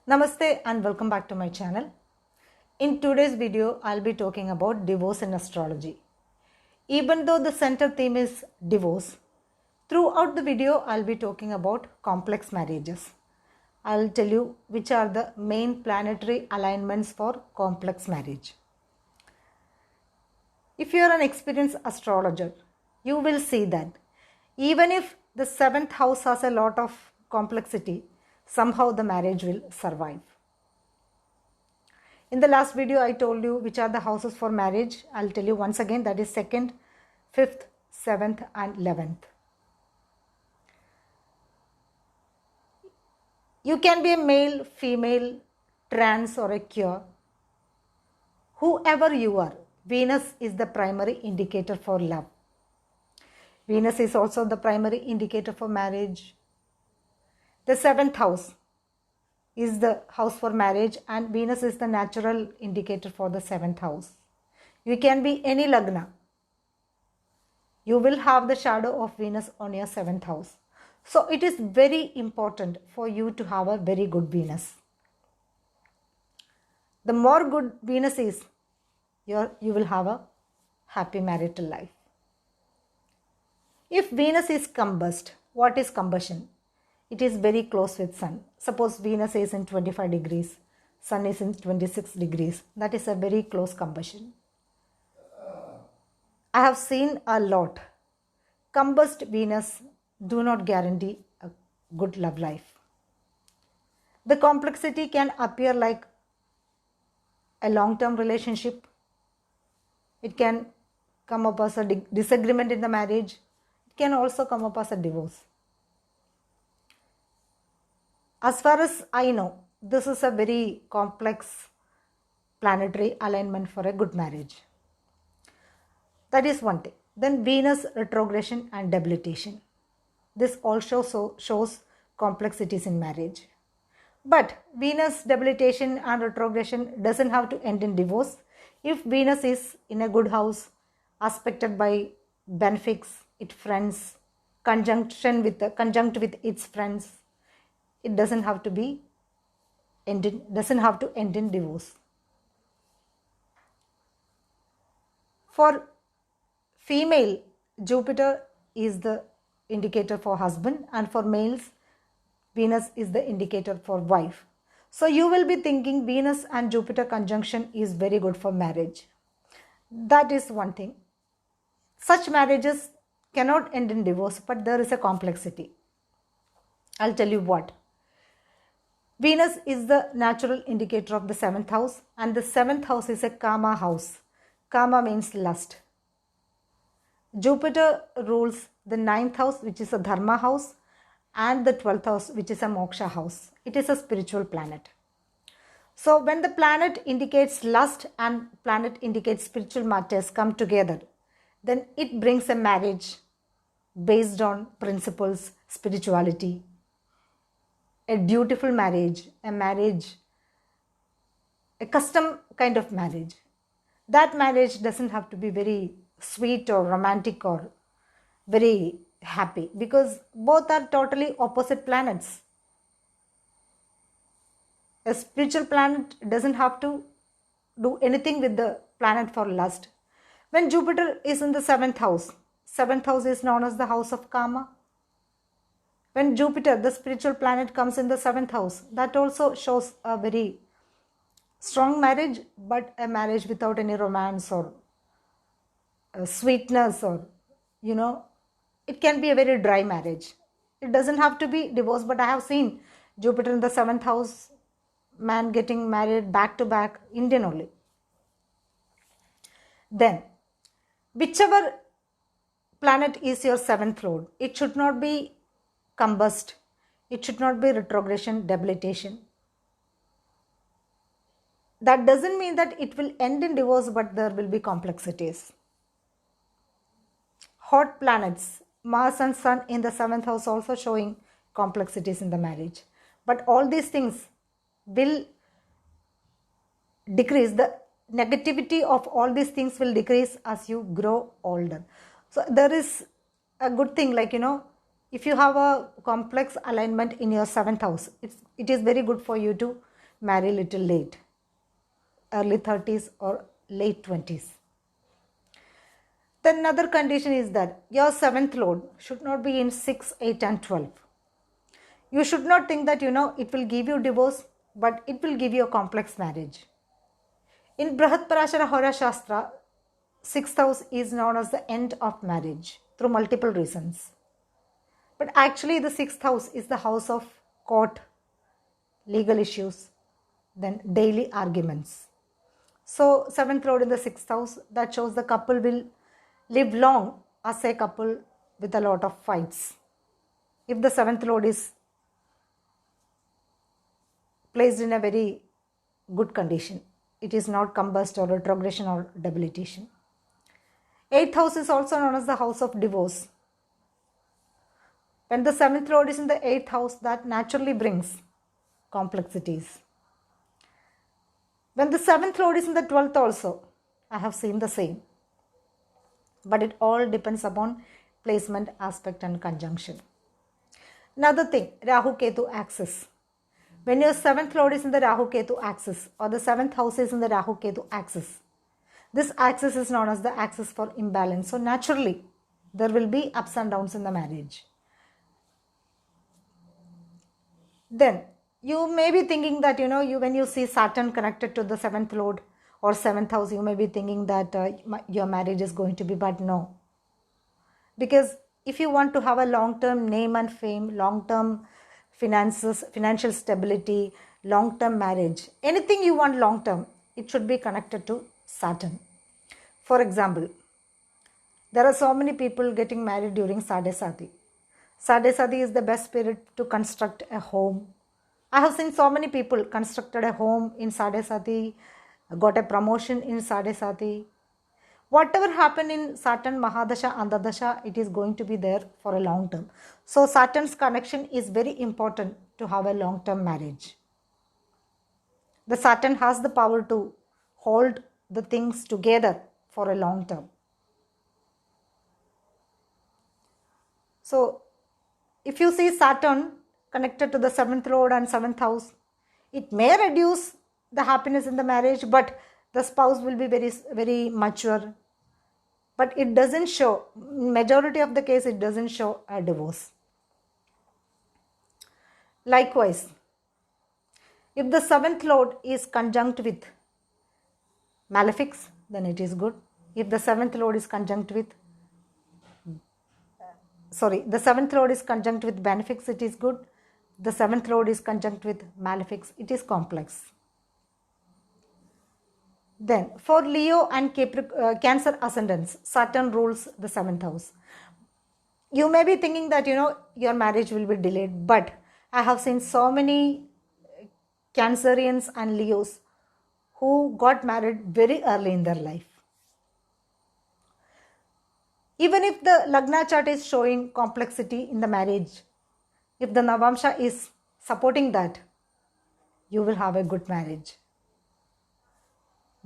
Namaste and welcome back to my channel. In today's video, I'll be talking about divorce in astrology. Even though the center theme is divorce, throughout the video, I'll be talking about complex marriages. I'll tell you which are the main planetary alignments for complex marriage. If you are an experienced astrologer, you will see that even if the 7th house has a lot of complexity, somehow the marriage will survive. In the last video, I told you which are the houses for marriage. I'll tell you once again, that is 2nd, 5th, 7th and 11th. You can be a male, female, trans or a queer. Whoever you are, Venus is the primary indicator for love. Venus is also the primary indicator for marriage. The 7th house is the house for marriage and Venus is the natural indicator for the 7th house. You can be any lagna. You will have the shadow of Venus on your 7th house. So it is very important for you to have a very good Venus. The more good Venus is, you will have a happy marital life. If Venus is combust, what is combustion? It is very close with Sun. Suppose Venus is in 25 degrees, Sun is in 26 degrees. That is a very close combustion. I have seen a lot. Combust Venus do not guarantee a good love life. The complexity can appear like a long-term relationship. It can come up as a disagreement in the marriage. It can also come up as a divorce. As far as I know, this is a very complex planetary alignment for a good marriage. That is one thing. Then Venus retrogression and debilitation. This also shows complexities in marriage. But Venus debilitation and retrogression doesn't have to end in divorce. If Venus is in a good house, aspected by benefics, its friends, conjunct with its friends, it doesn't have to end in divorce. For female, Jupiter is the indicator for husband, and for males, Venus is the indicator for wife. So you will be thinking Venus and Jupiter conjunction is very good for marriage. That is one thing. Such marriages cannot end in divorce, but there is a complexity. I'll tell you what. Venus is the natural indicator of the 7th house, and the 7th house is a Kama house. Kama means lust. Jupiter rules the 9th house, which is a Dharma house, and the 12th house, which is a Moksha house. It is a spiritual planet. So when the planet indicates lust and planet indicates spiritual matters come together, then it brings a marriage based on principles, spirituality, a beautiful marriage, a custom kind of marriage. That marriage doesn't have to be very sweet or romantic or very happy, because both are totally opposite planets. A spiritual planet doesn't have to do anything with the planet for lust. When Jupiter is in the 7th house is known as the house of Kama. When Jupiter, the spiritual planet, comes in the 7th house, that also shows a very strong marriage, but a marriage without any romance or sweetness, or it can be a very dry marriage. It doesn't have to be divorce, but I have seen Jupiter in the 7th house, man getting married back to back, Indian only. Then, whichever planet is your 7th lord, it should not be combust, it should not be retrogression, debilitation. That doesn't mean that it will end in divorce, but there will be complexities. Hot planets, Mars and Sun in the 7th house also showing complexities in the marriage. But all these things will decrease. The negativity of all these things will decrease as you grow older. So there is a good thing, if you have a complex alignment in your 7th house, it is very good for you to marry little late, early 30s or late 20s. Then another condition is that your 7th lord should not be in 6, 8 and 12. You should not think that it will give you divorce, but it will give you a complex marriage. In Brahat Parashara Hora Shastra, 6th house is known as the end of marriage through multiple reasons. But actually the 6th house is the house of court, legal issues, then daily arguments. So 7th lord in the 6th house, that shows the couple will live long as a couple with a lot of fights. If the 7th lord is placed in a very good condition, it is not combust or retrogression or debilitation. 8th house is also known as the house of divorce. When the 7th lord is in the 8th house, that naturally brings complexities. When the 7th lord is in the 12th also, I have seen the same. But it all depends upon placement, aspect and conjunction. Another thing, Rahu Ketu axis. When your 7th lord is in the Rahu Ketu axis or the 7th house is in the Rahu Ketu axis, this axis is known as the axis for imbalance. So naturally, there will be ups and downs in the marriage. Then you may be thinking that when you see Saturn connected to the 7th lord or 7th house, you may be thinking that your marriage is going to be, but no. Because if you want to have a long-term name and fame, long-term finances, financial stability, long-term marriage, anything you want long-term, it should be connected to Saturn. For example, there are so many people getting married during Sadhe Sati. Sadhe Sati is the best period to construct a home. I have seen so many people constructed a home in Sadhe Sati, got a promotion in Sadhe Sati. Whatever happened in Saturn, Mahadasha, Andadasha, it is going to be there for a long term. So Saturn's connection is very important to have a long-term marriage. The Saturn has the power to hold the things together for a long term. So if you see Saturn connected to the 7th lord and 7th house, it may reduce the happiness in the marriage, but the spouse will be very, very mature. But it doesn't show, majority of the case, it doesn't show a divorce. Likewise, if the 7th lord is conjunct with malefics, then it is good. If the 7th lord is conjunct with the 7th lord is conjunct with benefics, it is good. The 7th lord is conjunct with malefics, it is complex. Then for Leo and Cancer ascendants, Saturn rules the 7th house. You may be thinking that your marriage will be delayed, but I have seen so many Cancerians and Leos who got married very early in their life. Even if the Lagna chart is showing complexity in the marriage, if the Navamsha is supporting that, you will have a good marriage.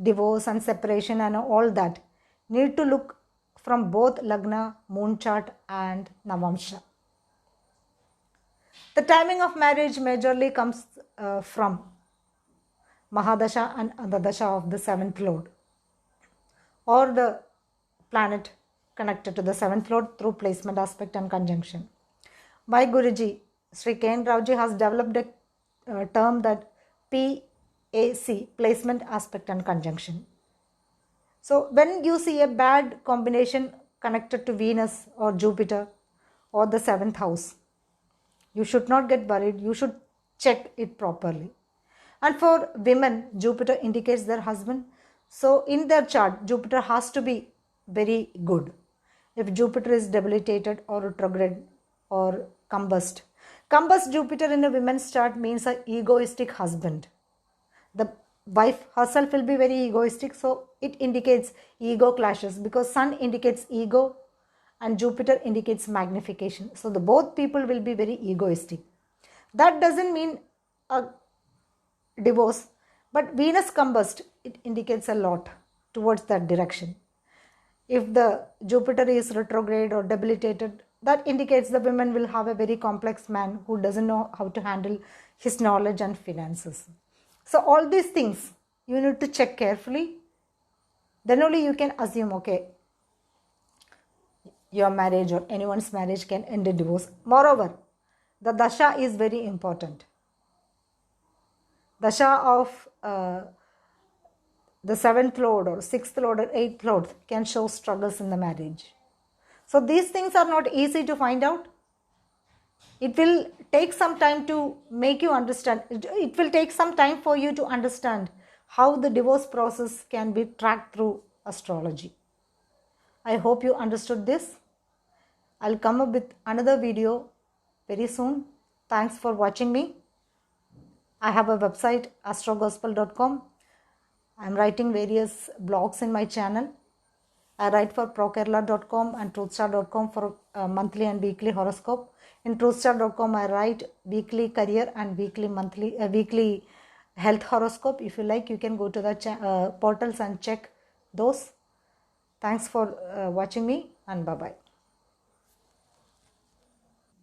Divorce and separation and all that need to look from both Lagna, moon chart and Navamsha. The timing of marriage majorly comes from Mahadasha and Andadasha of the 7th lord or the planet connected to the 7th lord through placement, aspect and conjunction. My Guruji, Sri Ken Rauji, has developed a term that PAC, placement, aspect and conjunction. So when you see a bad combination connected to Venus or Jupiter or the 7th house, you should not get worried. You should check it properly. And for women, Jupiter indicates their husband. So in their chart, Jupiter has to be very good. If Jupiter is debilitated or retrograde or combust. Combust Jupiter in a woman's chart means an egoistic husband. The wife herself will be very egoistic, so it indicates ego clashes because Sun indicates ego and Jupiter indicates magnification. So the both people will be very egoistic. That doesn't mean a divorce, but Venus combust, it indicates a lot towards that direction. If the Jupiter is retrograde or debilitated, that indicates the women will have a very complex man who doesn't know how to handle his knowledge and finances. So all these things you need to check carefully. Then only you can assume, okay, your marriage or anyone's marriage can end in divorce. Moreover, the dasha is very important. Dasha of the 7th lord or 6th lord or 8th lord can show struggles in the marriage. So these things are not easy to find out. It will take some time to make you understand. It will take some time for you to understand how the divorce process can be tracked through astrology. I hope you understood this. I'll come up with another video very soon. Thanks for watching me. I have a website, astrogospel.com. I'm writing various blogs in my channel. I write for prokerala.com and truthstar.com for monthly and weekly horoscope. In truthstar.com, I write weekly career and weekly health horoscope. If you like, you can go to the portals and check those. Thanks for watching me, and bye-bye.